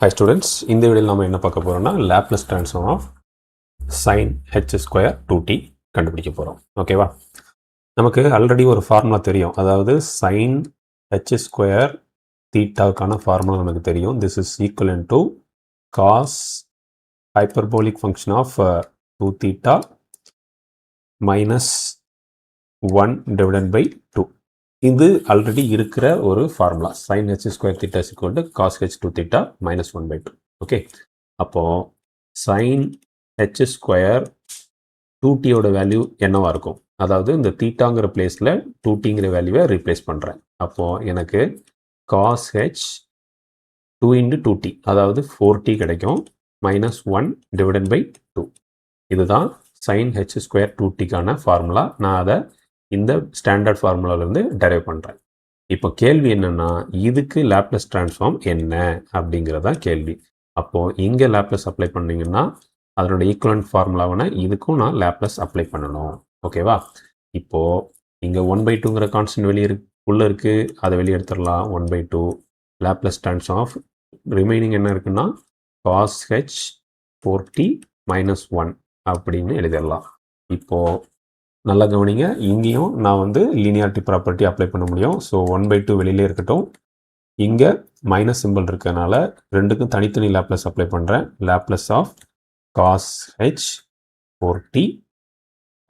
Hi students, இந்த வீடியோவில் நம்ம என்ன பார்க்க போறோம்னா Laplace transform of sin h square 2t கண்டுபிடிக்க போறோம். ஓகேவா? நமக்கு ஆல்ரெடி ஒரு ஃபார்முலா தெரியும். அதாவது sin h ஸ்கொயர் தீட்டாவுக்கான ஃபார்முலா நமக்கு தெரியும். This is equivalent to cos hyperbolic function of 2 theta minus 1 divided by 2. இது ஆல்ரெடி இருக்கிற ஒரு formula sin h square theta is equal to cos h 2 theta minus 1/2. Okay, அப்போது sin h square 2tயோட value என்னவா இருக்கும்? அதாவது இந்த தீட்டாங்கிற பிளேஸில் 2tங்கிற வேல்யூவை ரீப்ளேஸ் பண்ணுறேன். அப்போது எனக்கு cos h 2 into 2t அதாவது 4t கிடைக்கும், மைனஸ் 1 டிவைடட் பை 2. இதுதான் sin h ஸ்கொயர் 2tக்கான ஃபார்முலா. நான் அதை இந்த ஸ்டாண்டர்ட் ஃபார்முலாவிலேருந்து டெரைவ் பண்ணுறேன். இப்போ கேள்வி என்னென்னா, இதுக்கு லாப்லேஸ் ட்ரான்ஸ்ஃபார்ம் என்ன அப்படிங்கிறதான் கேள்வி. அப்போது இங்கே லாப்லேஸ் அப்ளை பண்ணிங்கன்னா அதனோட ஈக்குவலண்ட் ஃபார்முலாவான இதுக்கும் நான் லாப்லேஸ் அப்ளை பண்ணணும். ஓகேவா? இப்போது இங்கே 1/2ங்கிற கான்ஸ்டன்ட் உள்ளே இருக்குது, அதை வெளியே எடுத்துடலாம். 1/2 லாப்லேஸ் ட்ரான்ஸ்ஃபார்ம் ஆஃப் ரிமைனிங் என்ன இருக்குன்னா cos h 4t மைனஸ் 1 அப்படின்னு எழுதிடலாம். இப்போது நல்லா கவனிங்க, இங்கேயும் நான் லீனியாரிட்டி ப்ராப்பர்ட்டி அப்ளை பண்ண முடியும். ஸோ 1/2 வெளியிலே இருக்கட்டும். இங்கே மைனஸ் சிம்பிள் இருக்கிறதுனால ரெண்டுக்கும் தனித்தனி லாப்லேஸ் அப்ளை பண்ணுறேன். Laplace of cos h 4t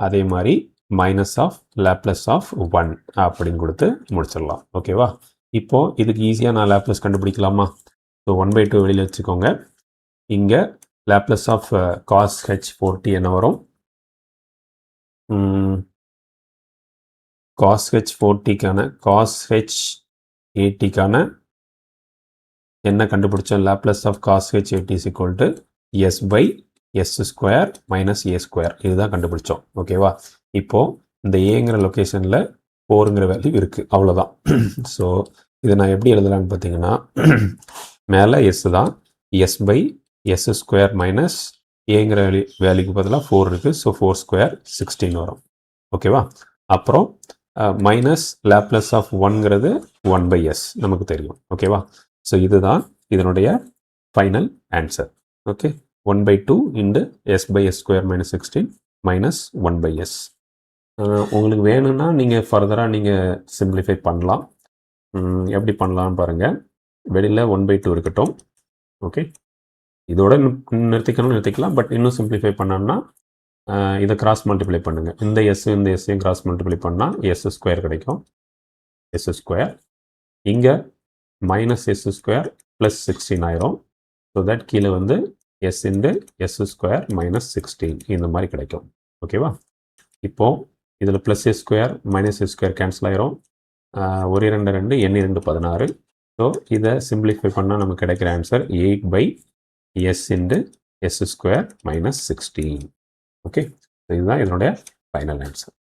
அதே மாதிரி மைனஸ் ஆஃப் லாப்லேஸ் ஆஃப் 1 அப்படின்னு கொடுத்து முடிச்சிடலாம். ஓகேவா? இப்போது இதுக்கு ஈஸியாக நான் லாப்லேஸ் கண்டுபிடிக்கலாமா? ஸோ 1/2 வெளியில் வச்சுக்கோங்க. இங்கே Laplace of cos h 4t என்ன வரும்? cos h 4tக்கான cos h 8tக்கான என்ன கண்டுபிடிச்சோம்? Laplace of cos h 8t is equal to s by s square minus a square. இதுதான் கண்டுபிடிச்சோம். ஓகேவா? இப்போது இந்த ஏங்கிற லொக்கேஷனில் 4ங்கிற வேல்யூ இருக்குது, அவ்வளோதான். ஸோ இதை நான் எப்படி எழுதலான்னு பார்த்தீங்கன்னா, மேலே எஸ் தான், s by s square minus ஏங்கிற வேல்யூக்கு பதிலாக 4 இருக்குது. ஸோ 4 ஸ்கொயர் 16 வரும். ஓகேவா? அப்புறம் மைனஸ் லாப்லேஸ் ஆஃப் 1ங்கிறது 1/s நமக்கு தெரியும். ஓகேவா? ஸோ இதுதான் இதனுடைய final answer. Okay, 1/2 into s by s square minus 16 minus 1/s. உங்களுக்கு வேணும்னா நீங்கள் ஃபர்தராக நீங்கள் சிம்பிளிஃபை பண்ணலாம். எப்படி பண்ணலாம்னு பாருங்கள். வெளியில் 1/2 இருக்கட்டும். ஓகே, இதோட நிறுத்திக்கலாம். பட் இன்னும் சிம்பிளிஃபை பண்ணோம்னா இதை கிராஸ் மல்டிப்ளை பண்ணுங்கள். இந்த எஸ்ஸையும் கிராஸ் மல்டிப்ளை பண்ணால் s ஸ்கொயர் கிடைக்கும். s ஸ்கொயர் இங்கே மைனஸ் s ஸ்கொயர் ப்ளஸ் 16 ஆயிரும். ஸோ தட் கீழே s into s square minus 16 இந்த மாதிரி கிடைக்கும். ஓகேவா? இப்போது இதில் plus s square minus s square cancel ஆயிரும். 1 2 2 எண்ணி 2 16. ஸோ இதை சிம்பிளிஃபை பண்ணால் நமக்கு கிடைக்கிற answer 8/s into s square minus 16. Okay, இதுதான் இதனுடைய ஃபைனல் ஆன்சர்.